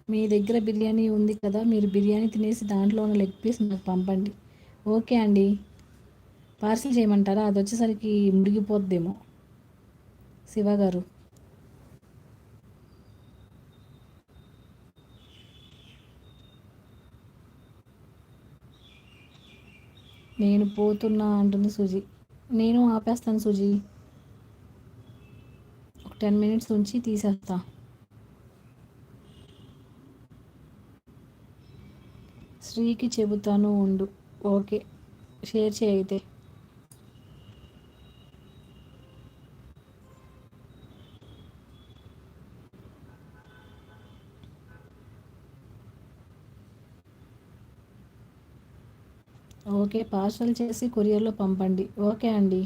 మీ దగ్గర బిర్యానీ ఉంది కదా, మీరు బిర్యానీ తినేసి దాంట్లో ఉన్న లెగ్ పీస్ నాకు పంపండి. ఓకే అండి. పార్సిల్ చేయమంటారా? అది వచ్చేసరికి మురిగిపోద్దేమో. శివ గారు, నేను పోతున్నా అంటుంది సుజీ. నేను ఆపేస్తాను సుజీ, ఒక 10 మినిట్స్ ఉంచి తీసేస్తా. శ్రీకి చెబుతాను ఉండు. ఓకే, షేర్ చేయైతే. ఓకే, పార్సల్ చేసి కొరియర్లో పంపండి. ఓకే అండి.